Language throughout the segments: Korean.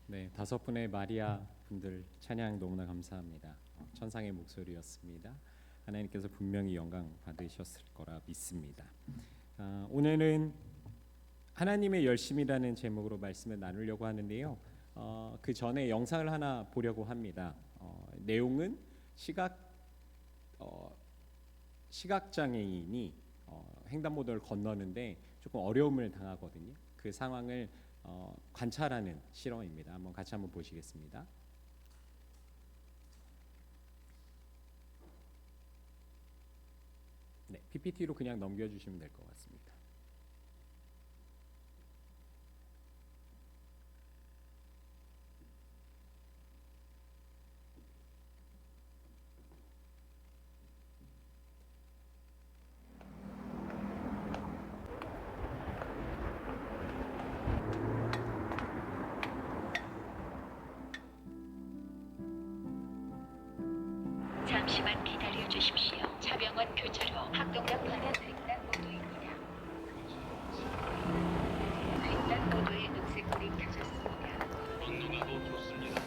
네, 다섯 분의 마리아 분들 찬양 너무나 감사합니다. 천상의 목소리였습니다. 하나님께서 분명히 영광 받으셨을 거라 믿습니다. 오늘은 하나님의 열심이라는 제목으로 말씀을 나누려고 하는데요. 그 전에 영상을 하나 보려고 합니다. 내용은 시각장애인이 횡단보도를 건너는데 조금 어려움을 당하거든요. 그 상황을 관찰하는 실험입니다. 같이 한번 보시겠습니다. 네, PPT로 그냥 넘겨주시면 될 것 같습니다. 잠시만 기다려 주십시오. 차병원 교차로 학동역 방향 횡단보도입니다. 횡단보도에 녹색불이 켜졌습니다. 건너가도 좋습니다.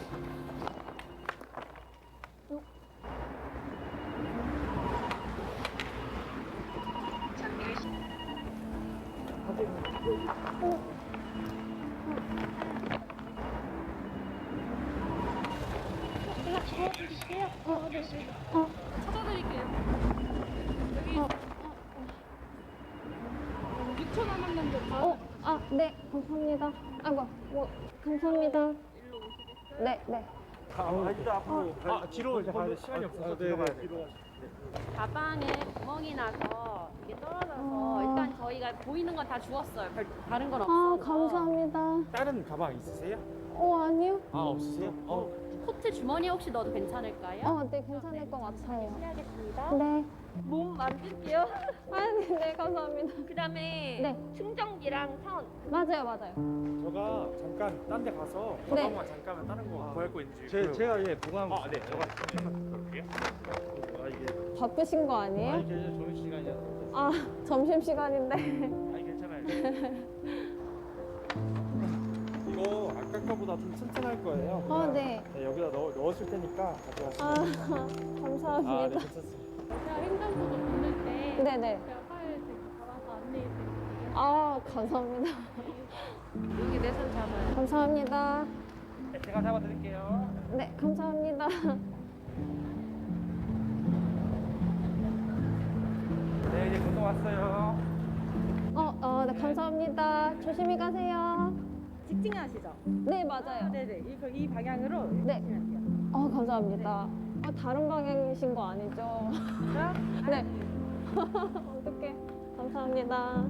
정렬 찾아드릴게요. 여기 6초 남았는데 네, 감사합니다. 아이고, 감사합니다. 일로 오시겠어요? 네, 네. 뒤로 이제 가야 돼. 시간이 없어서 뒤로 가야 돼. 가방에 구멍이 나서 이게 떨어져서 일단 저희가 보이는 건 다 주웠어요. 다른 건 없어요. 감사합니다. 다른 가방 있으세요? 아니요. 없으세요? 코트 주머니에 혹시 넣어도 괜찮을까요? 네, 괜찮을 것 같아요. 해야겠습니다. 네. 몸 만질게요. 네, 감사합니다. 그다음에 네. 충전기랑 선. 맞아요. 제가 잠깐 딴 데 가서 네. 가방만 잠깐만 다른 거 구할 거 있는지. 제가 보관. 네. 제가 볼게요. 이게 바쁘신 거 아니에요? 이게 좋은 시간이어서. 점심시간인데. 괜찮아요. 이거 아까 거보다 좀 튼튼할 거예요. 네. 여기다 넣었을 테니까 가져가시면. 감사합니다. 네, 괜찮습니다. 제가 횡단보도 건널 때 네네. 제가 파일 잡아서 안내해 드릴게요. 감사합니다. 여기 내 손 잡아요. 감사합니다. 네, 제가 잡아드릴게요. 네, 감사합니다. 네, 이제 건너 왔어요. 네, 감사합니다. 조심히 가세요. 직진하시죠? 네, 맞아요. 네네. 이 방향으로. 네. 감사합니다. 다른 방향이신 거 아니죠? 네. 어떡해. 감사합니다.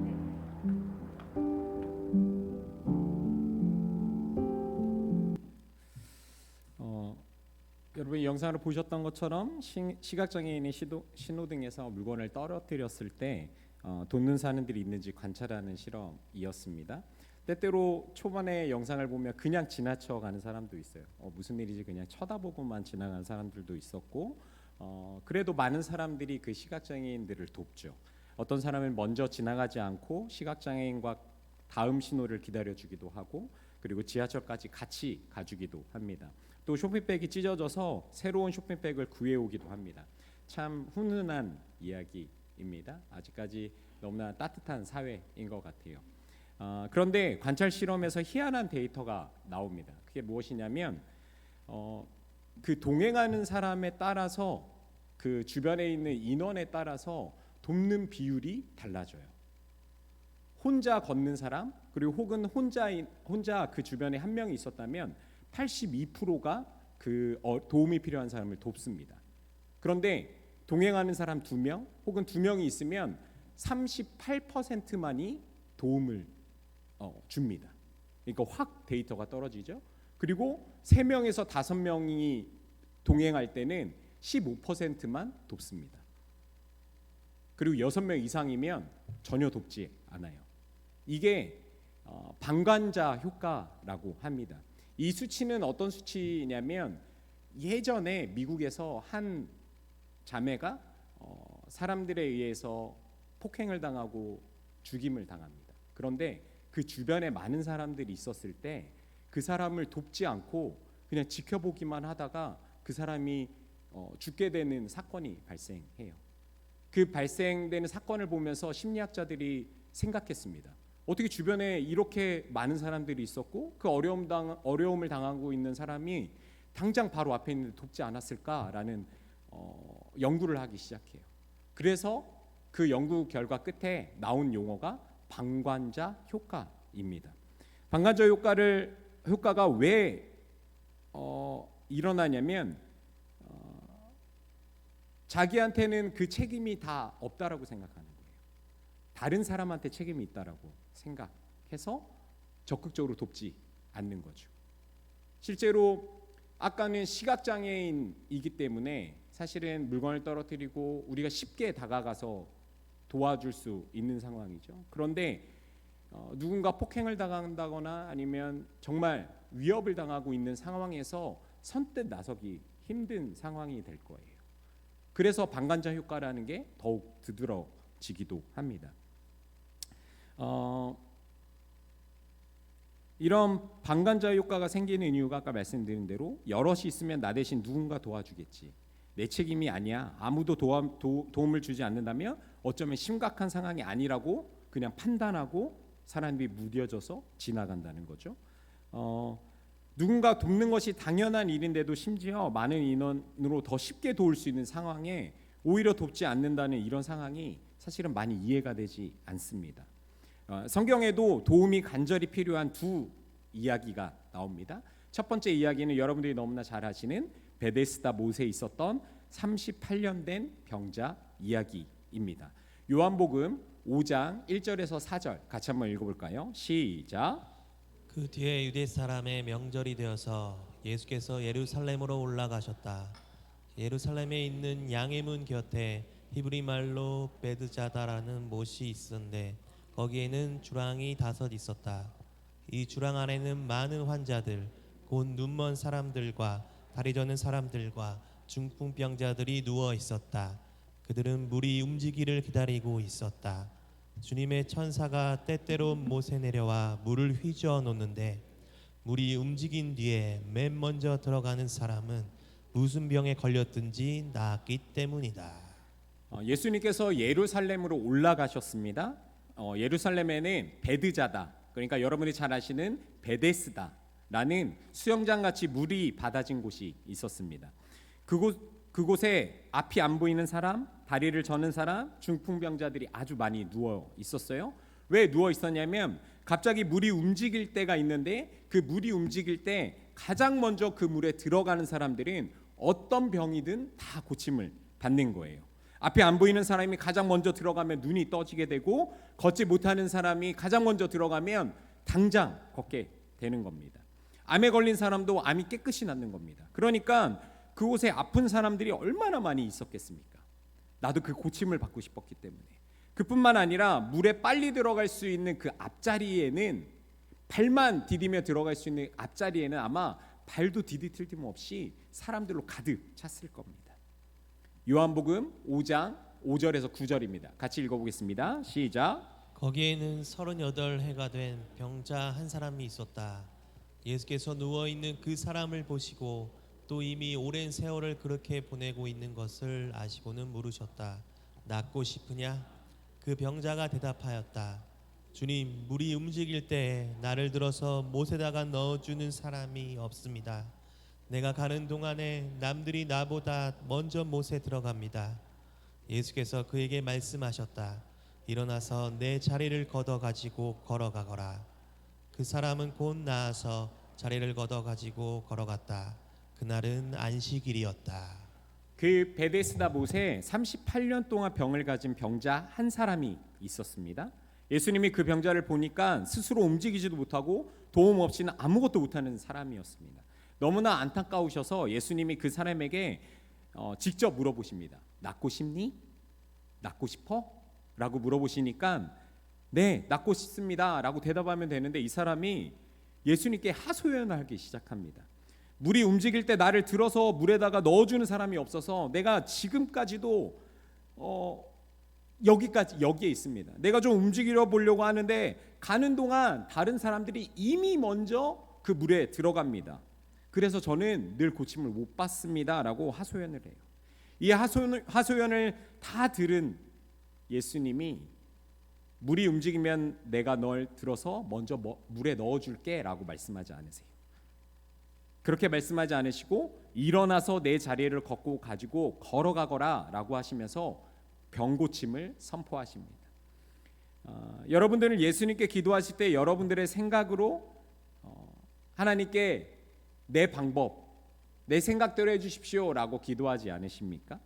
여러분 영상을 보셨던 것처럼 시각장애인이 신호등에서 물건을 떨어뜨렸을 때 돕는 사람들이 있는지 관찰하는 실험이었습니다. 때때로 초반에 영상을 보면 그냥 지나쳐가는 사람도 있어요. 무슨 일이지 그냥 쳐다보고만 지나가는 사람들도 있었고, 그래도 많은 사람들이 그 시각장애인들을 돕죠. 어떤 사람은 먼저 지나가지 않고 시각장애인과 다음 신호를 기다려주기도 하고, 그리고 지하철까지 같이 가주기도 합니다. 또 쇼핑백이 찢어져서 새로운 쇼핑백을 구해오기도 합니다. 참 훈훈한 이야기입니다. 아직까지 너무나 따뜻한 사회인 것 같아요. 그런데 관찰 실험에서 희한한 데이터가 나옵니다. 그게 무엇이냐면 그 동행하는 사람에 따라서, 그 주변에 있는 인원에 따라서 돕는 비율이 달라져요. 혼자 걷는 사람, 그리고 혹은 혼자 그 주변에 한 명이 있었다면 82%가 그 도움이 필요한 사람을 돕습니다. 그런데 동행하는 사람 2명 혹은 2명이 있으면 38%만이 도움을 줍니다. 그러니까 확 데이터가 떨어지죠. 그리고 3명에서 5명이 동행할 때는 15%만 돕습니다. 그리고 6명 이상이면 전혀 돕지 않아요. 이게 방관자 효과라고 합니다. 이 수치는 어떤 수치냐면, 예전에 미국에서 한 자매가 사람들에 의해서 폭행을 당하고 죽임을 당합니다. 그런데 그 주변에 많은 사람들이 있었을 때 그 사람을 돕지 않고 그냥 지켜보기만 하다가 그 사람이 죽게 되는 사건이 발생해요. 그 발생되는 사건을 보면서 심리학자들이 생각했습니다. 어떻게 주변에 이렇게 많은 사람들이 있었고 그 어려움을 당하고 있는 사람이 당장 바로 앞에 있는데 돕지 않았을까라는 연구를 하기 시작해요. 그래서 그 연구 결과 끝에 나온 용어가 방관자 효과입니다. 방관자 효과가 왜 일어나냐면 자기한테는 그 책임이 다 없다라고 생각하는 거예요. 다른 사람한테 책임이 있다라고 생각해서 적극적으로 돕지 않는 거죠. 실제로 아까는 시각장애인이기 때문에 사실은 물건을 떨어뜨리고 우리가 쉽게 다가가서 도와줄 수 있는 상황이죠. 그런데 누군가 폭행을 당한다거나 아니면 정말 위협을 당하고 있는 상황에서 선뜻 나서기 힘든 상황이 될 거예요. 그래서 방관자 효과라는 게 더욱 두드러지기도 합니다. 이런 방관자 효과가 생기는 이유가 아까 말씀드린 대로 여럿이 있으면 나 대신 누군가 도와주겠지. 내 책임이 아니야. 아무도 도움을 주지 않는다면 어쩌면 심각한 상황이 아니라고 그냥 판단하고 사람들이 무뎌져서 지나간다는 거죠. 누군가 돕는 것이 당연한 일인데도 심지어 많은 인원으로 더 쉽게 도울 수 있는 상황에 오히려 돕지 않는다는 이런 상황이 사실은 많이 이해가 되지 않습니다. 성경에도 도움이 간절히 필요한 두 이야기가 나옵니다. 첫 번째 이야기는 여러분들이 너무나 잘 아시는 베데스다 못에 있었던 38년 된 병자 이야기입니다. 요한복음 5장 1절에서 4절 같이 한번 읽어볼까요? 시작. 그 뒤에 유대 사람의 명절이 되어서 예수께서 예루살렘으로 올라가셨다. 예루살렘에 있는 양의 문 곁에 히브리 말로 베드자다라는 못이 있었는데 거기에는 주랑이 5 있었다. 이 주랑 안에는 많은 환자들, 곧 눈먼 사람들과 다리 저는 사람들과 중풍병자들이 누워 있었다. 그들은 물이 움직이기를 기다리고 있었다. 주님의 천사가 때때로 못에 내려와 물을 휘저어 놓는데 물이 움직인 뒤에 맨 먼저 들어가는 사람은 무슨 병에 걸렸든지 낫기 때문이다. 예수님께서 예루살렘으로 올라가셨습니다. 예루살렘에는 베드자다, 그러니까 여러분이 잘 아시는 베데스다라는 수영장 같이 물이 받아진 곳이 있었습니다. 그곳에 앞이 안 보이는 사람, 다리를 저는 사람, 중풍병자들이 아주 많이 누워 있었어요. 왜 누워 있었냐면 갑자기 물이 움직일 때가 있는데 그 물이 움직일 때 가장 먼저 그 물에 들어가는 사람들은 어떤 병이든 다 고침을 받는 거예요. 앞에 안 보이는 사람이 가장 먼저 들어가면 눈이 떠지게 되고 걷지 못하는 사람이 가장 먼저 들어가면 당장 걷게 되는 겁니다. 암에 걸린 사람도 암이 깨끗이 낫는 겁니다. 그러니까 그곳에 아픈 사람들이 얼마나 많이 있었겠습니까? 나도 그 고침을 받고 싶었기 때문에. 그뿐만 아니라 물에 빨리 들어갈 수 있는 그 앞자리에는 발만 디디며 들어갈 수 있는 앞자리에는 아마 발도 디딜 틈 없이 사람들로 가득 찼을 겁니다. 요한복음 5장 5절에서 9절입니다. 같이 읽어보겠습니다. 시작. 거기에는 38해가 된 병자 한 사람이 있었다. 예수께서 누워있는 그 사람을 보시고 또 이미 오랜 세월을 그렇게 보내고 있는 것을 아시고는 물으셨다. 낫고 싶으냐? 그 병자가 대답하였다. 주님, 물이 움직일 때 나를 들어서 못에다가 넣어주는 사람이 없습니다. 내가 가는 동안에 남들이 나보다 먼저 못에 들어갑니다. 예수께서 그에게 말씀하셨다. 일어나서 내 자리를 걷어가지고 걸어가거라. 그 사람은 곧 나아서 자리를 걷어가지고 걸어갔다. 그날은 안식일이었다. 그 베데스다 못에 38년 동안 병을 가진 병자 한 사람이 있었습니다. 예수님이 그 병자를 보니까 스스로 움직이지도 못하고 도움 없이는 아무것도 못하는 사람이었습니다. 너무나 안타까우셔서 예수님이 그 사람에게 직접 물어보십니다. 낫고 싶니? 낫고 싶어? 라고 물어보시니까 네, 낫고 싶습니다 라고 대답하면 되는데 이 사람이 예수님께 하소연을 하기 시작합니다. 물이 움직일 때 나를 들어서 물에다가 넣어주는 사람이 없어서 내가 지금까지도 여기에 있습니다. 내가 좀 움직여 보려고 하는데 가는 동안 다른 사람들이 이미 먼저 그 물에 들어갑니다. 그래서 저는 늘 고침을 못 받습니다라고 하소연을 해요. 이 하소연을 다 들은 예수님이 물이 움직이면 내가 널 들어서 먼저 물에 넣어줄게라고 말씀하지 않으세요. 그렇게 말씀하지 않으시고 일어나서 내 자리를 걷고 가지고 걸어가거라라고 하시면서 병고침을 선포하십니다. 여러분들은 예수님께 기도하실 때 여러분들의 생각으로 하나님께 내 방법, 내 생각대로 해주십시오라고 기도하지 않으십니까?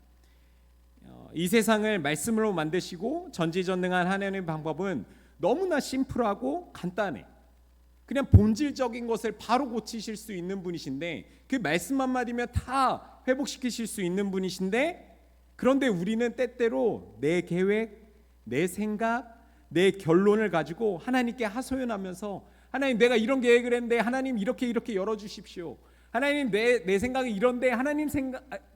이 세상을 말씀으로 만드시고 전지전능한 하나님의 방법은 너무나 심플하고 간단해. 그냥 본질적인 것을 바로 고치실 수 있는 분이신데 그 말씀 한마디면 다 회복시키실 수 있는 분이신데, 그런데 우리는 때때로 내 계획, 내 생각, 내 결론을 가지고 하나님께 하소연하면서 하나님 내가 이런 계획을 했는데 하나님 이렇게 열어주십시오. 하나님 내 생각이 이런데 하나님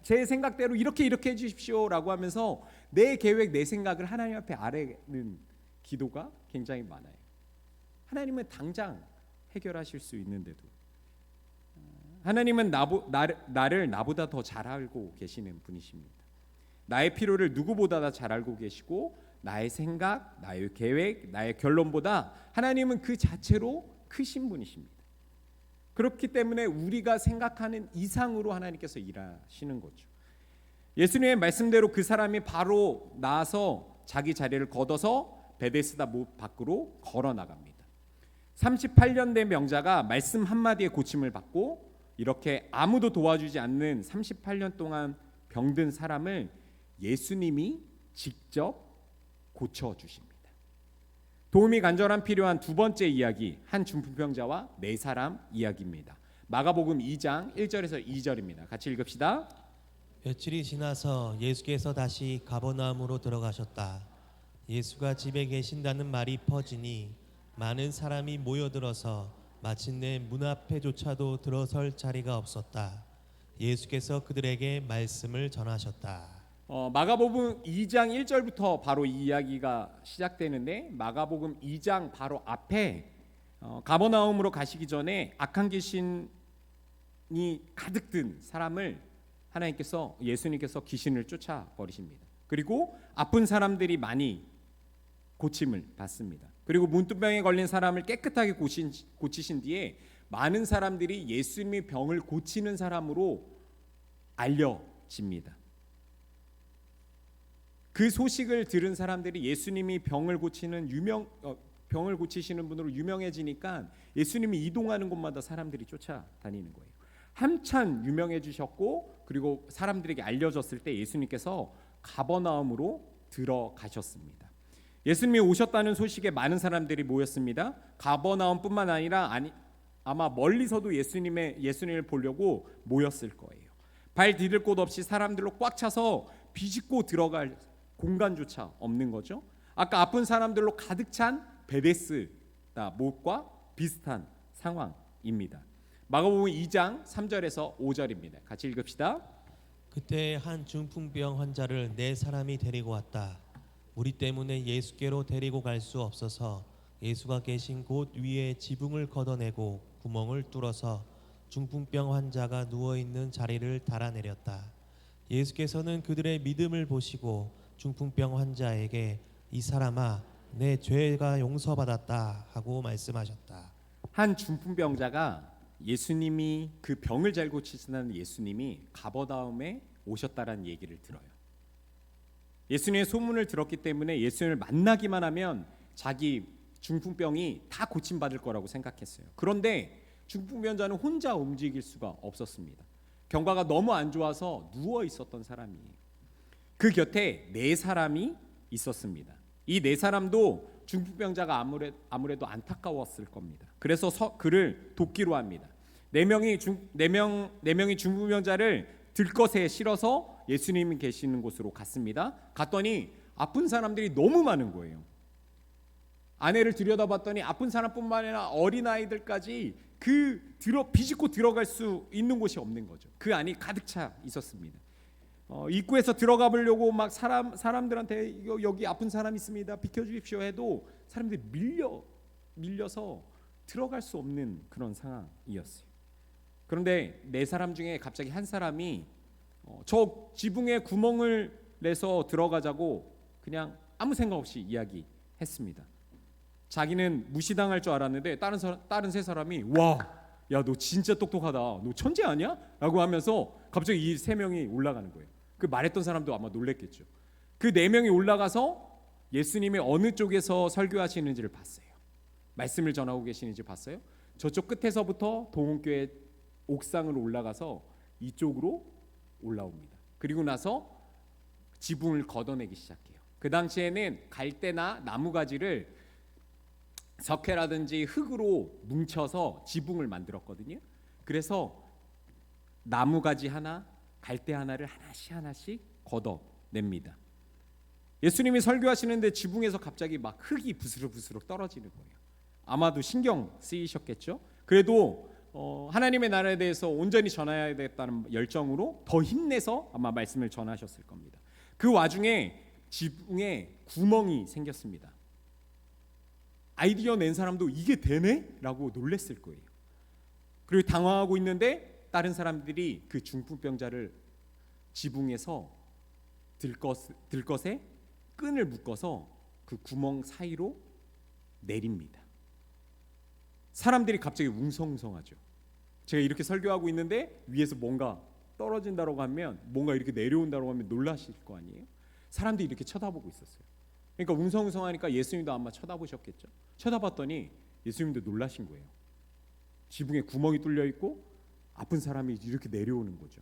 제 생각대로 이렇게 해주십시오라고 하면서 내 계획, 내 생각을 하나님 앞에 아뢰는 기도가 굉장히 많아요. 하나님은 당장 해결하실 수 있는데도 하나님은 나를 나보다 더 잘 알고 계시는 분이십니다. 나의 필요를 누구보다 더 잘 알고 계시고 나의 생각, 나의 계획, 나의 결론보다 하나님은 그 자체로 크신 분이십니다. 그렇기 때문에 우리가 생각하는 이상으로 하나님께서 일하시는 거죠. 예수님의 말씀대로 그 사람이 바로 나와서 자기 자리를 걷어서 베데스다 못 밖으로 걸어 나갑니다. 38년 된 명자가 말씀 한마디에 고침을 받고 이렇게 아무도 도와주지 않는 38년 동안 병든 사람을 예수님이 직접 고쳐주십니다. 도움이 간절한 필요한 두 번째 이야기, 한 중풍병자와 네 사람 이야기입니다. 마가복음 2장 1절에서 2절입니다. 같이 읽읍시다. 며칠이 지나서 예수께서 다시 가버나움으로 들어가셨다. 예수가 집에 계신다는 말이 퍼지니 많은 사람이 모여들어서 마침내 문 앞에조차도 들어설 자리가 없었다. 예수께서 그들에게 말씀을 전하셨다. 마가복음 2장 1절부터 바로 이 이야기가 시작되는데 마가복음 2장 바로 앞에 가버나움으로 가시기 전에 악한 귀신이 가득 든 사람을 예수님께서 귀신을 쫓아버리십니다. 그리고 아픈 사람들이 많이 고침을 받습니다. 그리고 문둥병에 걸린 사람을 깨끗하게 고치신 뒤에 많은 사람들이 예수님이 병을 고치는 사람으로 알려집니다. 그 소식을 들은 사람들이 예수님이 병을 고치시는 분으로 유명해지니까 예수님이 이동하는 곳마다 사람들이 쫓아다니는 거예요. 한참 유명해지셨고 그리고 사람들에게 알려졌을 때 예수님께서 가버나움으로 들어가셨습니다. 예수님이 오셨다는 소식에 많은 사람들이 모였습니다. 가버나움뿐만 아니라 아마 멀리서도 예수님을 보려고 모였을 거예요. 발 디딜 곳 없이 사람들로 꽉 차서 비집고 들어갈 공간조차 없는 거죠. 아까 아픈 사람들로 가득 찬 베데스다 못과 비슷한 상황입니다. 마가복음 2장 3절에서 5절입니다. 같이 읽읍시다. 그때 한 중풍병 환자를 네 사람이 데리고 왔다. 무리 때문에 예수께로 데리고 갈 수 없어서 예수가 계신 곳 위에 지붕을 걷어내고 구멍을 뚫어서 중풍병 환자가 누워있는 자리를 달아내렸다. 예수께서는 그들의 믿음을 보시고 중풍병 환자에게 이 사람아 내 죄가 용서받았다 하고 말씀하셨다. 한 중풍병자가 예수님이 그 병을 잘 고치시는 예수님이 가버나움에 오셨다라는 얘기를 들어요. 예수님의 소문을 들었기 때문에 예수님을 만나기만 하면 자기 중풍병이 다 고침받을 거라고 생각했어요. 그런데 중풍병자는 혼자 움직일 수가 없었습니다. 경과가 너무 안 좋아서 누워 있었던 사람이에요. 그 곁에 네 사람이 있었습니다. 이 네 사람도 중풍병자가 아무래도 안타까웠을 겁니다. 그래서 그를 돕기로 합니다. 네 명이 중풍병자를 들것에 실어서 예수님이 계시는 곳으로 갔습니다. 갔더니 아픈 사람들이 너무 많은 거예요. 아내를 들여다봤더니 아픈 사람뿐만 아니라 어린아이들까지 비집고 들어갈 수 있는 곳이 없는 거죠. 그 안이 가득 차 있었습니다. 입구에서 들어가 보려고 막 사람들한테 여기 아픈 사람 있습니다. 비켜주십시오 해도 사람들이 밀려서 들어갈 수 없는 그런 상황이었어요. 그런데 네 사람 중에 갑자기 한 사람이 저 지붕에 구멍을 내서 들어가자고 그냥 아무 생각 없이 이야기했습니다. 자기는 무시당할 줄 알았는데 다른 세 사람이 와, 야 너 진짜 똑똑하다, 너 천재 아니야? 라고 하면서 갑자기 이 세 명이 올라가는 거예요. 그 말했던 사람도 아마 놀랬겠죠. 그 네 명이 올라가서 예수님이 어느 쪽에서 설교하시는지를 봤어요. 말씀을 전하고 계시는지 봤어요. 저쪽 끝에서부터 동원교회 옥상으로 올라가서 이쪽으로 올라옵니다. 그리고 나서 지붕을 걷어내기 시작해요. 그 당시에는 갈대나 나무가지를 석회라든지 흙으로 뭉쳐서 지붕을 만들었거든요. 그래서 나무가지 하나, 갈대 하나를 하나씩 걷어냅니다. 예수님이 설교하시는데 지붕에서 갑자기 막 흙이 부스럭부스럭 떨어지는 거예요. 아마도 신경 쓰이셨겠죠. 그래도 하나님의 나라에 대해서 온전히 전해야 되겠다는 열정으로 더 힘내서 아마 말씀을 전하셨을 겁니다. 그 와중에 지붕에 구멍이 생겼습니다. 아이디어 낸 사람도 이게 되네? 라고 놀랬을 거예요. 그리고 당황하고 있는데 다른 사람들이 그 중풍병자를 지붕에서 들것에 끈을 묶어서 그 구멍 사이로 내립니다. 사람들이 갑자기 웅성웅성하죠. 제가 이렇게 설교하고 있는데 위에서 뭔가 떨어진다고 하면, 뭔가 이렇게 내려온다고 하면 놀라실 거 아니에요? 사람들이 이렇게 쳐다보고 있었어요. 그러니까 웅성웅성하니까 예수님도 아마 쳐다보셨겠죠. 쳐다봤더니 예수님도 놀라신 거예요. 지붕에 구멍이 뚫려 있고 아픈 사람이 이렇게 내려오는 거죠.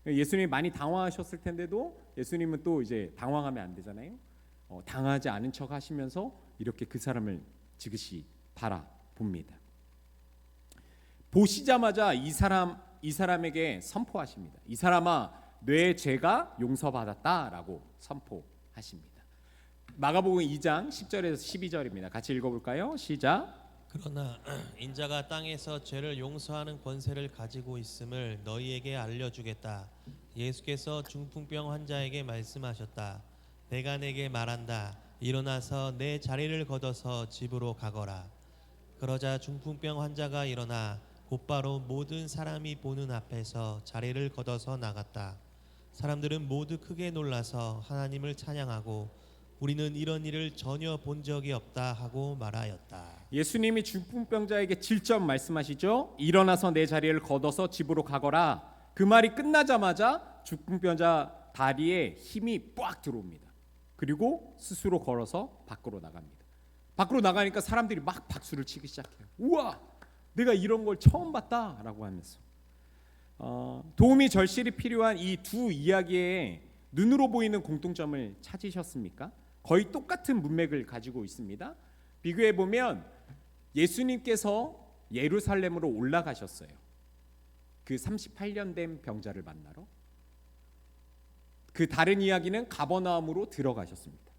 예수님이 많이 당황하셨을 텐데도 예수님은 또 이제 당황하면 안 되잖아요. 당하지 않은 척 하시면서 이렇게 그 사람을 지그시 바라봅니다. 보시자마자 이 사람에게 선포하십니다. 이 사람아, 뇌 죄가 용서받았다라고 선포하십니다. 마가복음 2장 10절에서 12절입니다. 같이 읽어볼까요? 시작. 그러나 인자가 땅에서 죄를 용서하는 권세를 가지고 있음을 너희에게 알려주겠다. 예수께서 중풍병 환자에게 말씀하셨다. 내가 내게 말한다. 일어나서 내 자리를 걷어서 집으로 가거라. 그러자 중풍병 환자가 일어나 곧바로 모든 사람이 보는 앞에서 자리를 걷어서 나갔다. 사람들은 모두 크게 놀라서 하나님을 찬양하고 우리는 이런 일을 전혀 본 적이 없다 하고 말하였다. 예수님이 중풍병자에게 직접 말씀하시죠. 일어나서 내 자리를 걷어서 집으로 가거라. 그 말이 끝나자마자 중풍병자 다리에 힘이 빡 들어옵니다. 그리고 스스로 걸어서 밖으로 나갑니다. 밖으로 나가니까 사람들이 막 박수를 치기 시작해요. 우와, 내가 이런 걸 처음 봤다라고 하면서 도움이 절실히 필요한 이 두 이야기에 눈으로 보이는 공통점을 찾으셨습니까? 거의 똑같은 문맥을 가지고 있습니다. 비교해 보면 예수님께서 예루살렘으로 올라가셨어요. 그 38년 된 병자를 만나러. 그 다른 이야기는 가버나움으로 들어가셨습니다.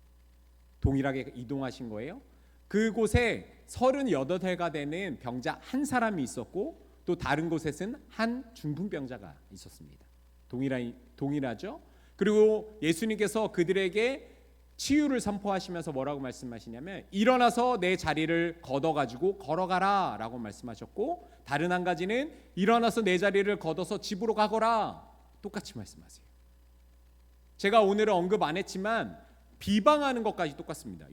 동일하게 이동하신 거예요. 그곳에 38해가 되는 병자 한 사람이 있었고 또 다른 곳에는 한 중풍병자가 있었습니다. 동일하죠. 그리고 예수님께서 그들에게 치유를 선포하시면서 뭐라고 말씀하시냐면 일어나서 내 자리를 걷어가지고 걸어가라 라고 말씀하셨고, 다른 한 가지는 일어나서 내 자리를 걷어서 집으로 가거라, 똑같이 말씀하세요. 제가 오늘은 언급 안 했지만 비방하는 것까지 똑같습니다.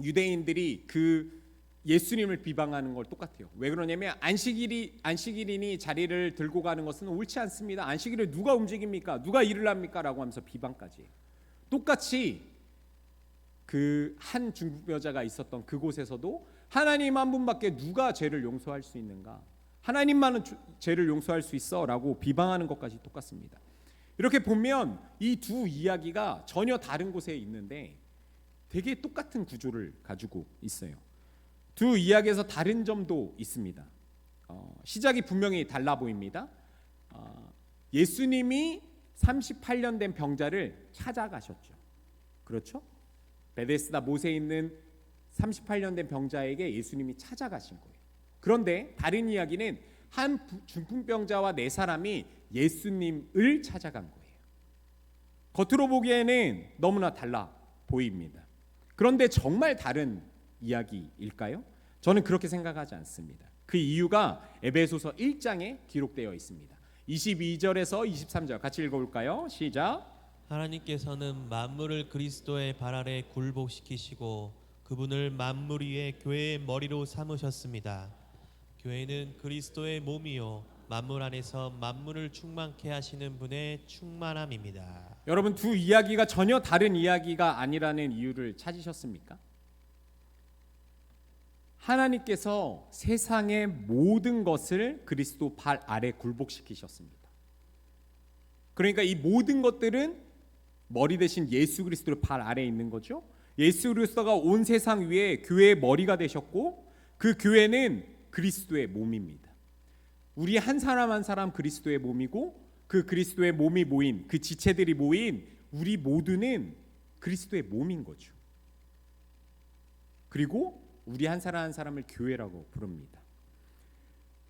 유대인들이 그 예수님을 비방하는 걸 똑같아요. 왜 그러냐면 안식일이니 자리를 들고 가는 것은 옳지 않습니다. 안식일을 누가 움직입니까? 누가 일을 합니까? 라고 하면서 비방까지 해요. 똑같이 그 한 중풍병자가 있었던 그곳에서도 하나님 한 분밖에 누가 죄를 용서할 수 있는가? 하나님만은 죄를 용서할 수 있어 라고 비방하는 것까지 똑같습니다. 이렇게 보면 이 두 이야기가 전혀 다른 곳에 있는데 되게 똑같은 구조를 가지고 있어요. 두 이야기에서 다른 점도 있습니다. 시작이 분명히 달라 보입니다. 예수님이 38년 된 병자를 찾아가셨죠. 그렇죠? 베데스다 못에 있는 38년 된 병자에게 예수님이 찾아가신 거예요. 그런데 다른 이야기는 한 중풍병자와 네 사람이 예수님을 찾아간 거예요. 겉으로 보기에는 너무나 달라 보입니다. 그런데 정말 다른 이야기일까요? 저는 그렇게 생각하지 않습니다. 그 이유가 에베소서 1장에 기록되어 있습니다. 22절에서 23절 같이 읽어볼까요? 시작. 하나님께서는 만물을 그리스도의 발 아래 굴복시키시고 그분을 만물 위에 교회의 머리로 삼으셨습니다. 교회는 그리스도의 몸이요 만물 안에서 만물을 충만케 하시는 분의 충만함입니다. 여러분, 두 이야기가 전혀 다른 이야기가 아니라는 이유를 찾으셨습니까? 하나님께서 세상의 모든 것을 그리스도 발 아래 굴복시키셨습니다. 그러니까 이 모든 것들은 머리 대신 예수 그리스도의 발 아래에 있는 거죠. 예수 그리스도가 온 세상 위에 교회의 머리가 되셨고 그 교회는 그리스도의 몸입니다. 우리 한 사람 한 사람 그리스도의 몸이고 그 그리스도의 몸이 모인 그 지체들이 모인 우리 모두는 그리스도의 몸인 거죠. 그리고 우리 한 사람 한 사람을 교회라고 부릅니다.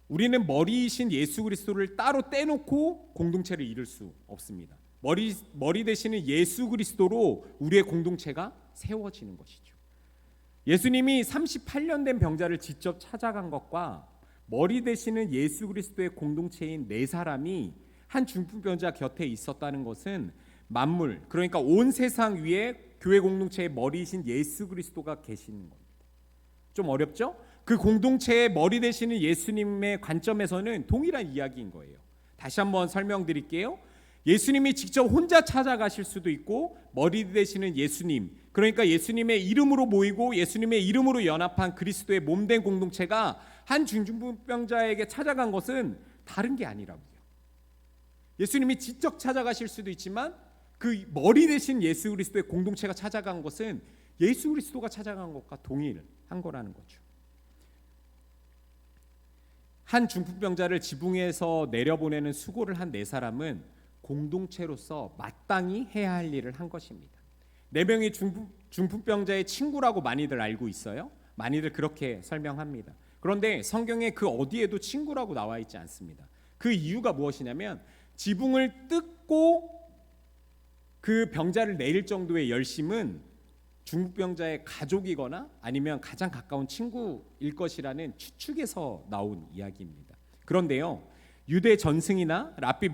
우리는 머리이신 예수 그리스도를 따로 떼놓고 공동체를 이룰 수 없습니다. 머리 되시는 예수 그리스도로 우리의 공동체가 세워지는 것이죠. 예수님이 38년 된 병자를 직접 찾아간 것과 머리 되시는 예수 그리스도의 공동체인 네 사람이 한 중풍병자 곁에 있었다는 것은 만물, 그러니까 온 세상 위에 교회 공동체의 머리이신 예수 그리스도가 계시는 겁니다. 좀 어렵죠? 그 공동체의 머리 되시는 예수님의 관점에서는 동일한 이야기인 거예요. 다시 한번 설명드릴게요. 예수님이 직접 혼자 찾아가실 수도 있고 머리 되시는 예수님, 그러니까 예수님의 이름으로 모이고 예수님의 이름으로 연합한 그리스도의 몸된 공동체가 한 중풍병자에게 찾아간 것은 다른 게 아니라고요. 예수님이 직접 찾아가실 수도 있지만 그 머리 되신 예수 그리스도의 공동체가 찾아간 것은 예수 그리스도가 찾아간 것과 동일한 거라는 거죠. 한 중풍병자를 지붕에서 내려보내는 수고를 한 네 사람은 공동체로서 마땅히 해야 할 일을 한 것입니다. 네 명이 중풍병자의 친구라고 많이들 알고 있어요. 많이들 그렇게 설명합니다. 그런데 성경에 그 어디에도 친구라고 나와 있지 않습니다. 그 이유가 무엇이냐면 지붕을 뜯고 그 병자를 내릴 정도의 열심은 중풍병자의 가족이거나 아니면 가장 가까운 친구일 것이라는 추측에서 나온 이야기입니다. 그런데요, 유대 전승이나 랍비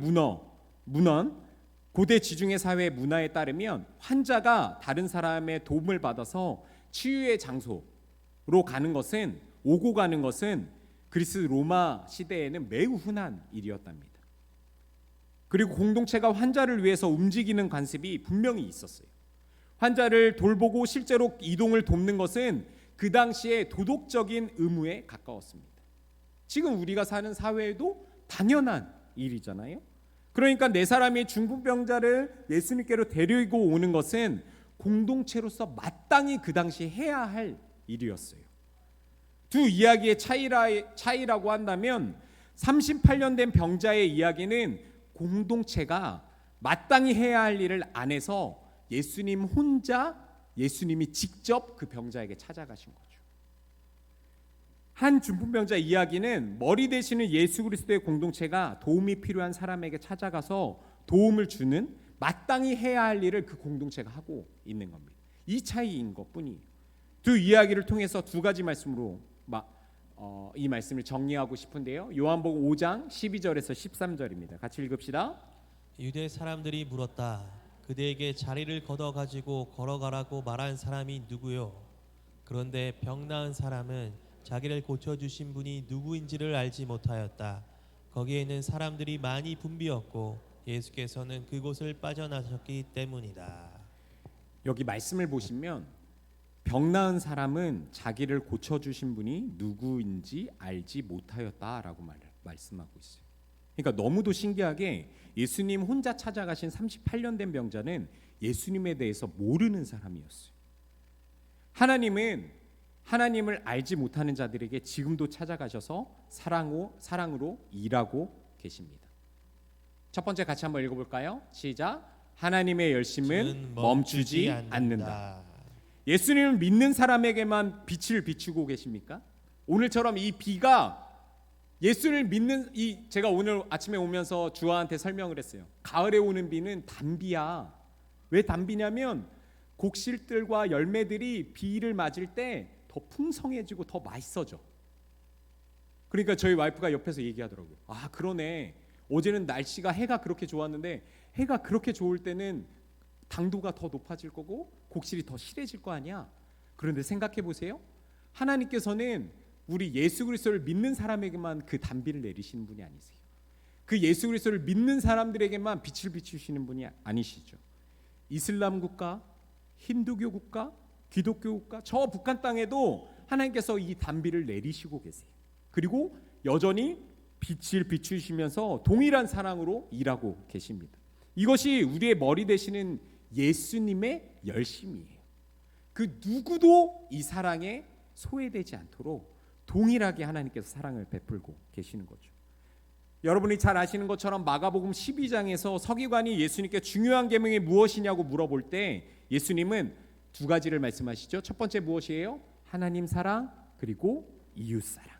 문헌, 고대 지중해 사회 문화에 따르면 환자가 다른 사람의 도움을 받아서 치유의 장소로 오고 가는 것은 그리스 로마 시대에는 매우 흔한 일이었답니다. 그리고 공동체가 환자를 위해서 움직이는 관습이 분명히 있었어요. 환자를 돌보고 실제로 이동을 돕는 것은 그 당시에 도덕적인 의무에 가까웠습니다. 지금 우리가 사는 사회에도 당연한 일이잖아요. 그러니까 네 사람이 중풍병자를 예수님께로 데리고 오는 것은 공동체로서 마땅히 그 당시 해야 할 일이었어요. 두 이야기의 차이라고 한다면 38년 된 병자의 이야기는 공동체가 마땅히 해야 할 일을 안 해서 예수님이 직접 그 병자에게 찾아가신 거죠. 한 중풍병자 이야기는 머리 되시는 예수 그리스도의 공동체가 도움이 필요한 사람에게 찾아가서 도움을 주는 마땅히 해야 할 일을 그 공동체가 하고 있는 겁니다. 이 차이인 것뿐이에요. 두 이야기를 통해서 두 가지 말씀으로 이 말씀을 정리하고 싶은데요. 요한복음 5장 12절에서 13절입니다. 같이 읽읍시다. 유대 사람들이 물었다. 그대에게 자리를 걷어 가지고 걸어가라고 말한 사람이 누구요? 그런데 병 나은 사람은 자기를 고쳐주신 분이 누구인지를 알지 못하였다. 거기에는 사람들이 많이 붐비었고 예수께서는 그곳을 빠져나셨기 때문이다. 여기 말씀을 보시면 병 나은 사람은 자기를 고쳐주신 분이 누구인지 알지 못하였다라고 말씀하고 있어요. 그러니까 너무도 신기하게 예수님 혼자 찾아가신 38년 된 병자는 예수님에 대해서 모르는 사람이었어요. 하나님을 알지 못하는 자들에게 지금도 찾아가셔서 사랑으로 일하고 계십니다. 첫 번째 같이 한번 읽어볼까요? 시작. 하나님의 열심은 멈추지 않는다. 예수님을 믿는 사람에게만 빛을 비추고 계십니까? 오늘처럼 이 비가 예수를 믿는 제가 오늘 아침에 오면서 주아한테 설명을 했어요. 가을에 오는 비는 단비야. 왜 단비냐면 곡실들과 열매들이 비를 맞을 때 더 풍성해지고 더 맛있어져. 그러니까 저희 와이프가 옆에서 얘기하더라고요. 아, 그러네. 어제는 날씨가 해가 그렇게 좋았는데 해가 그렇게 좋을 때는 당도가 더 높아질 거고 곡실이 더 실해질 거 아니야. 그런데 생각해 보세요. 하나님께서는 우리 예수 그리스도를 믿는 사람에게만 그 단비를 내리시는 분이 아니세요. 그 예수 그리스도를 믿는 사람들에게만 빛을 비추시는 분이 아니시죠. 이슬람 국가, 힌두교 국가, 기독교 국가, 저 북한 땅에도 하나님께서 이 단비를 내리시고 계세요. 그리고 여전히 빛을 비추시면서 동일한 사랑으로 일하고 계십니다. 이것이 우리의 머리 되시는 예수님의 열심이에요. 그 누구도 이 사랑에 소외되지 않도록 동일하게 하나님께서 사랑을 베풀고 계시는 거죠. 여러분이 잘 아시는 것처럼 마가복음 12장에서 서기관이 예수님께 중요한 계명이 무엇이냐고 물어볼 때 예수님은 두 가지를 말씀하시죠. 첫 번째 무엇이에요? 하나님 사랑 그리고 이웃 사랑.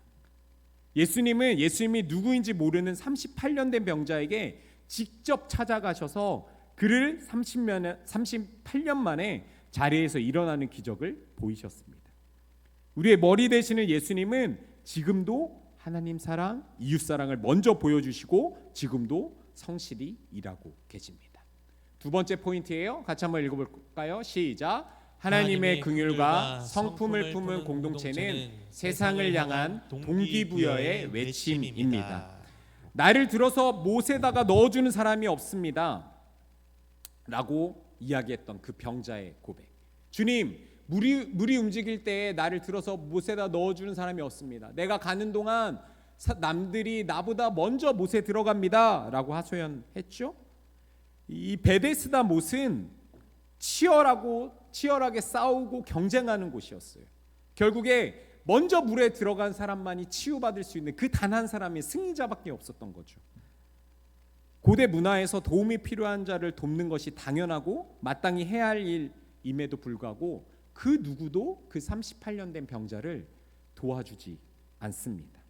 예수님이 누구인지 모르는 38년 된 병자에게 직접 찾아가셔서 그를 38년 만에 자리에서 일어나는 기적을 보이셨습니다. 우리의 머리 되시는 예수님은 지금도 하나님 사랑, 이웃 사랑을 먼저 보여주시고 지금도 성실히 일하고 계십니다. 두 번째 포인트예요. 같이 한번 읽어볼까요? 시작. 하나님의 긍휼과 성품을 품은 공동체는 세상을 향한 동기부여의 외침입니다. 나를 들어서 못에다가 넣어주는 사람이 없습니다 라고 이야기했던 그 병자의 고백. 주님, 물이 움직일 때 나를 들어서 못에다 넣어주는 사람이 없습니다. 내가 가는 동안 남들이 나보다 먼저 못에 들어갑니다 라고 하소연했죠. 이 베데스다 못은 치열하게 싸우고 경쟁하는 곳이었어요. 결국에 먼저 물에 들어간 사람만이 치유받을 수 있는 그 단 한 사람이 승리자밖에 없었던 거죠. 고대 문화에서 도움이 필요한 자를 돕는 것이 당연하고 마땅히 해야 할 일임에도 불구하고 그 누구도 그 38년 된 병자를 도와주지 않습니다.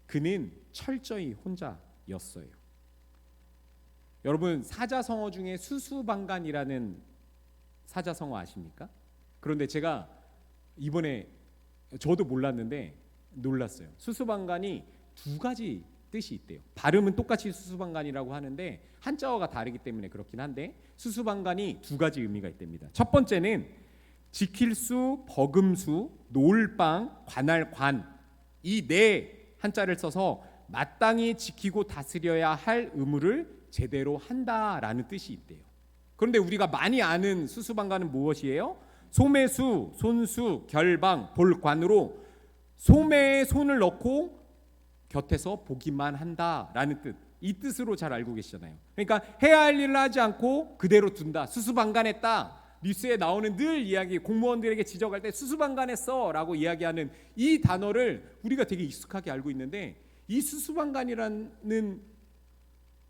그는 철저히 혼자였어요. 여러분, 사자성어 중에 수수방간이라는 사자성어 아십니까? 그런데 제가 이번에 저도 몰랐는데 놀랐어요. 수수방간이 두 가지 뜻이 있대요. 발음은 똑같이 수수방간이라고 하는데 한자어가 다르기 때문에 그렇긴 한데 수수방간이 두 가지 의미가 있답니다. 첫 번째는 지킬수, 버금수, 노을방, 관할관 이 네 한자를 써서 마땅히 지키고 다스려야 할 의무를 제대로 한다라는 뜻이 있대요. 그런데 우리가 많이 아는 수수방간은 무엇이에요? 소매수, 손수, 결방, 볼관으로 소매에 손을 넣고 곁에서 보기만 한다라는 뜻. 이 뜻으로 잘 알고 계시잖아요. 그러니까 해야 할 일을 하지 않고 그대로 둔다. 수수방관했다. 뉴스에 나오는 늘 이야기, 공무원들에게 지적할 때 수수방관했어 라고 이야기하는 이 단어를 우리가 되게 익숙하게 알고 있는데 이 수수방관이라는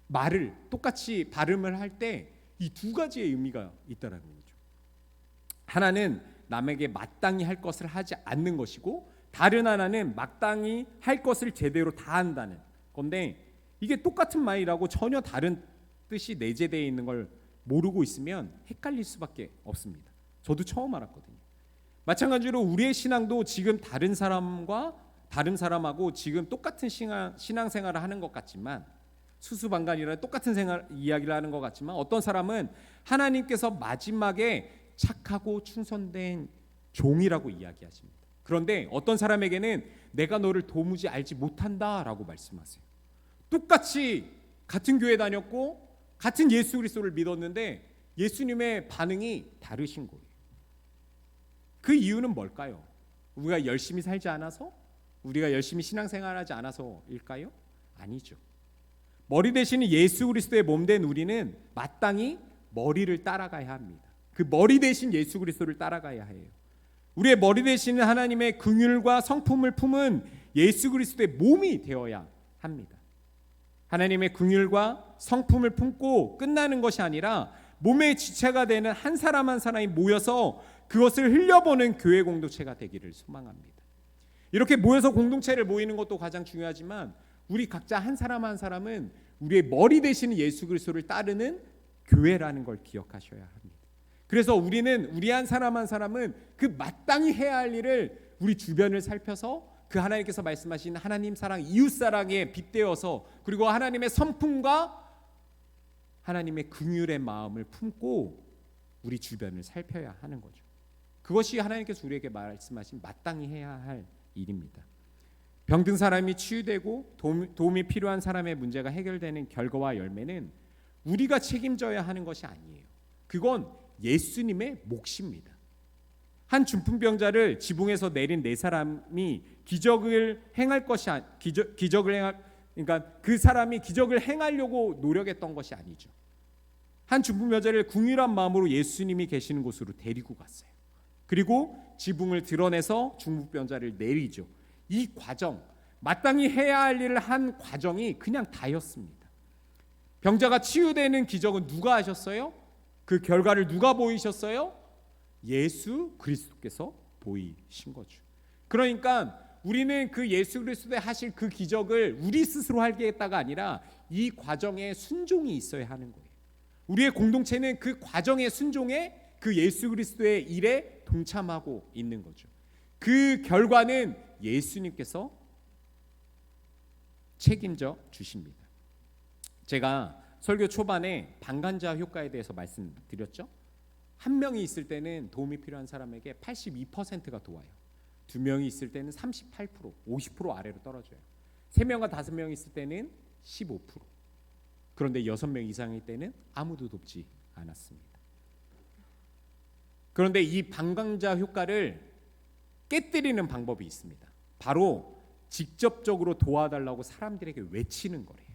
말을 똑같이 발음을 할 때 이 두 가지의 의미가 있다라는 거죠. 하나는 남에게 마땅히 할 것을 하지 않는 것이고 다른 하나는 마땅히 할 것을 제대로 다 한다는 건데 이게 똑같은 말이라고 전혀 다른 뜻이 내재되어 있는 걸 모르고 있으면 헷갈릴 수밖에 없습니다. 저도 처음 알았거든요. 마찬가지로 우리의 신앙도 지금 다른 사람하고 지금 똑같은 신앙생활을 하는 것 같지만 수수방관이라는 똑같은 이야기를 하는 것 같지만 어떤 사람은 하나님께서 마지막에 착하고 충성된 종이라고 이야기하십니다. 그런데 어떤 사람에게는 내가 너를 도무지 알지 못한다라고 말씀하세요. 똑같이 같은 교회 다녔고 같은 예수 그리스도를 믿었는데 예수님의 반응이 다르신 거예요. 그 이유는 뭘까요? 우리가 열심히 살지 않아서? 우리가 열심히 신앙생활하지 않아서일까요? 아니죠. 머리 되시는 예수 그리스도의 몸된 우리는 마땅히 머리를 따라가야 합니다. 그 머리 되신 예수 그리스도를 따라가야 해요. 우리의 머리 되시는 하나님의 긍휼과 성품을 품은 예수 그리스도의 몸이 되어야 합니다. 하나님의 긍휼과 성품을 품고 끝나는 것이 아니라 몸의 지체가 되는 한 사람 한 사람이 모여서 그것을 흘려보는 교회 공동체가 되기를 소망합니다. 이렇게 모여서 공동체를 모이는 것도 가장 중요하지만 우리 각자 한 사람 한 사람은 우리의 머리 되시는 예수 그리스도를 따르는 교회라는 걸 기억하셔야 합니다. 그래서 우리 한 사람은 그 마땅히 해야 할 일을 우리 주변을 살펴서 그 하나님께서 말씀하신 하나님 사랑, 이웃 사랑에 빗대어서 그리고 하나님의 선품과 하나님의 긍휼의 마음을 품고 우리 주변을 살펴야 하는 거죠. 그것이 하나님께서 우리에게 말씀하신 마땅히 해야 할 일입니다. 병든 사람이 치유되고 도움이 필요한 사람의 문제가 해결되는 결과와 열매는 우리가 책임져야 하는 것이 아니에요. 그건 예수님의 몫입니다. 한 중풍병자를 지붕에서 내린 네 사람이 기적을 행할 것이 그러니까 그 사람이 기적을 행하려고 노력했던 것이 아니죠. 한 중풍병자를 궁휼한 마음으로 예수님이 계시는 곳으로 데리고 갔어요. 그리고 지붕을 드러내서 중풍병자를 내리죠. 이 과정, 마땅히 해야 할 일을 한 과정이 그냥 다였습니다. 병자가 치유되는 기적은 누가 하셨어요? 그 결과를 누가 보이셨어요? 예수 그리스도께서 보이신 거죠. 그러니까 우리는 그 예수 그리스도의 하실 그 기적을 우리 스스로 하겠다가 아니라 이 과정에 순종이 있어야 하는 거예요. 우리의 공동체는 그 과정의 순종에 그 예수 그리스도의 일에 동참하고 있는 거죠. 그 결과는 예수님께서 책임져 주십니다. 제가 설교 초반에 방관자 효과에 대해서 말씀드렸죠. 한 명이 있을 때는 도움이 필요한 사람에게 82%가 도와요. 두 명이 있을 때는 38%, 50% 아래로 떨어져요. 세 명과 다섯 명이 있을 때는 15%. 그런데 6명 이상일 때는 아무도 돕지 않았습니다. 그런데 이 방광자 효과를 깨뜨리는 방법이 있습니다. 바로 직접적으로 도와달라고 사람들에게 외치는 거래요.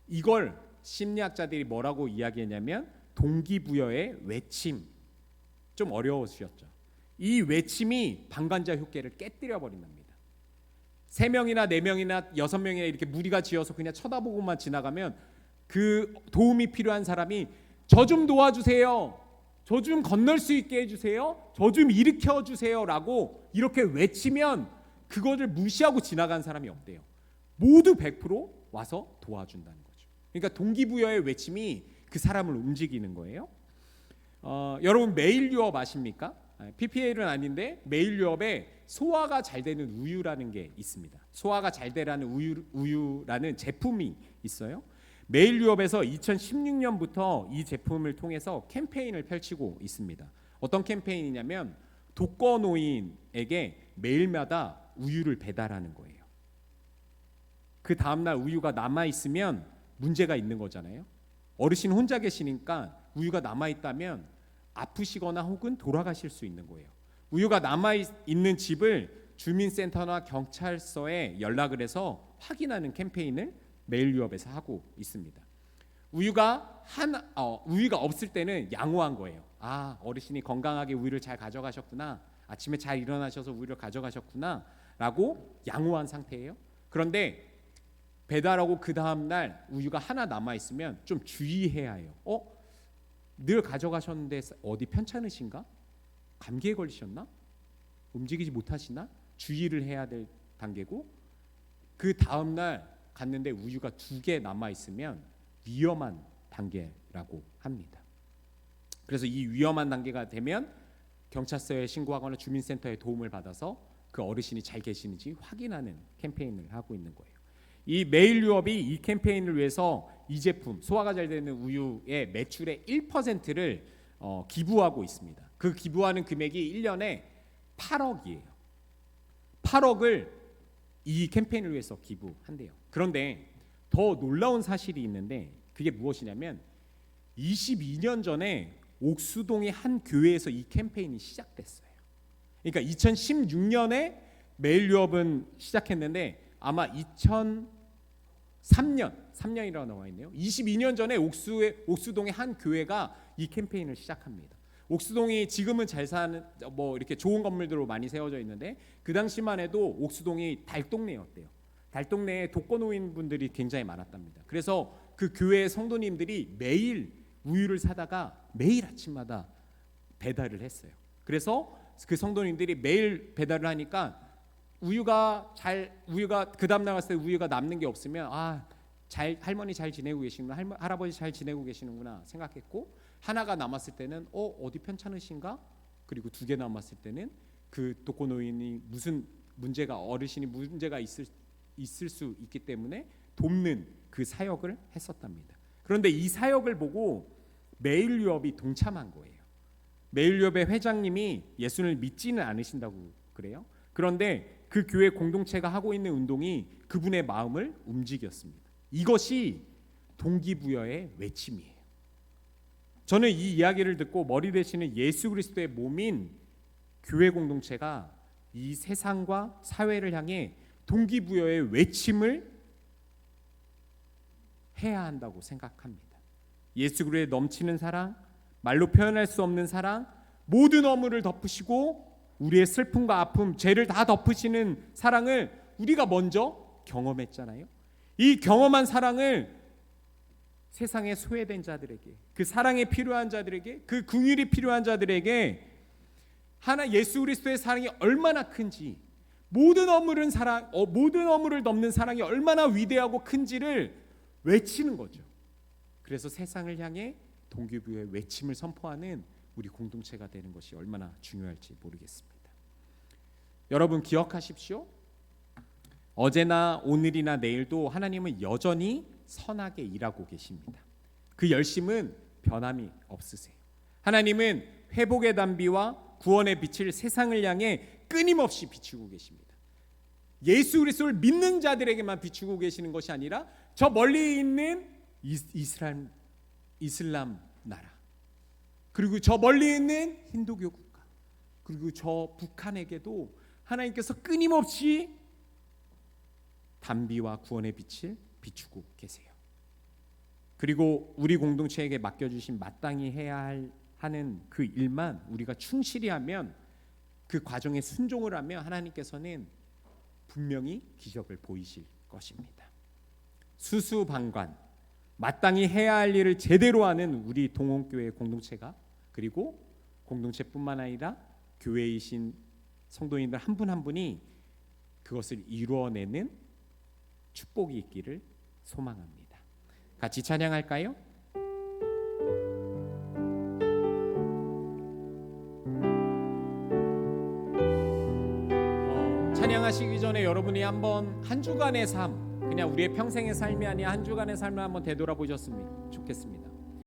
이걸 심리학자들이 뭐라고 이야기했냐면 동기부여의 외침. 좀 어려우셨죠? 이 외침이 방관자 효과를 깨뜨려 버린답니다. 3명이나 4명이나 6명이나 이렇게 무리가 지어서 그냥 쳐다보고만 지나가면 그 도움이 필요한 사람이 저 좀 도와주세요. 저 좀 건널 수 있게 해주세요. 저 좀 일으켜 주세요라고 이렇게 외치면 그거를 무시하고 지나간 사람이 없대요. 모두 100% 와서 도와준다는 거죠. 그러니까 동기부여의 외침이 그 사람을 움직이는 거예요. 여러분 메일 유업 아십니까? PPL은 아닌데 메일 유업에 소화가 잘 되는 우유라는 게 있습니다. 소화가 잘 되라는 우유라는 제품이 있어요. 메일 유업에서 2016년부터 이 제품을 통해서 캠페인을 펼치고 있습니다. 어떤 캠페인이냐면 독거노인에게 매일마다 우유를 배달하는 거예요. 그 다음날 우유가 남아있으면 문제가 있는 거잖아요. 어르신 혼자 계시니까 우유가 남아있다면 아프시거나 혹은 돌아가실 수 있는 거예요. 우유가 남아있는 집을 주민센터나 경찰서에 연락을 해서 확인하는 캠페인을 메일 유업에서 하고 있습니다. 우유가 없을 때는 양호한 거예요. 아, 어르신이 건강하게 우유를 잘 가져가셨구나. 아침에 잘 일어나셔서 우유를 가져가셨구나 라고 양호한 상태예요. 그런데 배달하고 그 다음날 우유가 하나 남아있으면 좀 주의해야 해요. 늘 가져가셨는데 어디 편찮으신가? 감기에 걸리셨나? 움직이지 못하시나? 주의를 해야 될 단계고, 그 다음날 갔는데 우유가 2개 남아있으면 위험한 단계라고 합니다. 그래서 이 위험한 단계가 되면 경찰서에 신고하거나 주민센터의 도움을 받아서 그 어르신이 잘 계시는지 확인하는 캠페인을 하고 있는 거예요. 이 메일 유업이 이 캠페인을 위해서 이 제품 소화가 잘 되는 우유의 매출의 1%를 기부하고 있습니다. 그 기부하는 금액이 1년에 8억이에요. 8억을 이 캠페인을 위해서 기부한대요. 그런데 더 놀라운 사실이 있는데 그게 무엇이냐면 22년 전에 옥수동의 한 교회에서 이 캠페인이 시작됐어요. 그러니까 2016년에 메일 유업은 시작했는데 아마 2003년이라고 나와 있네요. 22년 전에 옥수동의 한 교회가 이 캠페인을 시작합니다. 옥수동이 지금은 잘 사는 이렇게 좋은 건물들로 많이 세워져 있는데 그 당시만 해도 옥수동이 달동네였대요. 달동네에 독거노인 분들이 굉장히 많았답니다. 그래서 그 교회 성도님들이 매일 우유를 사다가 매일 아침마다 배달을 했어요. 그래서 그 성도님들이 매일 배달을 하니까 우유가 그 다음 날 갔을 때 우유가 남는 게 없으면 할머니 잘 지내고 계시는구나, 할아버지 잘 지내고 계시는구나 생각했고, 하나가 남았을 때는 어디 편찮으신가? 그리고 2개 남았을 때는 그 독거노인이 무슨 문제가 어르신이 문제가 있을 수 있기 때문에 돕는 그 사역을 했었답니다. 그런데 이 사역을 보고 메일유업이 동참한 거예요. 메일유업의 회장님이 예수를 믿지는 않으신다고 그래요. 그런데 그 교회 공동체가 하고 있는 운동이 그분의 마음을 움직였습니다. 이것이 동기부여의 외침이에요. 저는 이 이야기를 듣고 머리 대신에 예수 그리스도의 몸인 교회 공동체가 이 세상과 사회를 향해 동기부여의 외침을 해야 한다고 생각합니다. 예수 그리스도의 넘치는 사랑, 말로 표현할 수 없는 사랑, 모든 허물을 덮으시고 우리의 슬픔과 아픔, 죄를 다 덮으시는 사랑을 우리가 먼저 경험했잖아요. 이 경험한 사랑을 세상에 소외된 자들에게, 그 사랑이 필요한 자들에게, 그 긍휼이 필요한 자들에게 하나 예수 그리스도의 사랑이 얼마나 큰지, 모든 허물을 덮는 사랑이 얼마나 위대하고 큰지를 외치는 거죠. 그래서 세상을 향해 동기부여의 외침을 선포하는 우리 공동체가 되는 것이 얼마나 중요할지 모르겠습니다. 여러분 기억하십시오. 어제나 오늘이나 내일도 하나님은 여전히 선하게 일하고 계십니다. 그 열심은 변함이 없으세요. 하나님은 회복의 단비와 구원의 빛을 세상을 향해 끊임없이 비추고 계십니다. 예수 그리스도를 믿는 자들에게만 비추고 계시는 것이 아니라 저 멀리 있는 이슬람 나라, 그리고 저 멀리 있는 힌두교 국가, 그리고 저 북한에게도 하나님께서 끊임없이 단비와 구원의 빛을 비추고 계세요. 그리고 우리 공동체에게 맡겨주신 마땅히 해야 하는 그 일만 우리가 충실히 하면, 그 과정에 순종을 하면 하나님께서는 분명히 기적을 보이실 것입니다. 수수방관, 마땅히 해야 할 일을 제대로 하는 우리 동원교회 공동체가, 그리고 공동체뿐만 아니라 교회이신 성도님들 한 분 한 분이 그것을 이루어내는 축복이 있기를 소망합니다. 같이 찬양할까요? 찬양하시기 전에 여러분이 한번 한 주간의 삶, 그냥 우리의 평생의 삶이 아니라 한 주간의 삶을 한번 되돌아보셨으면 좋겠습니다.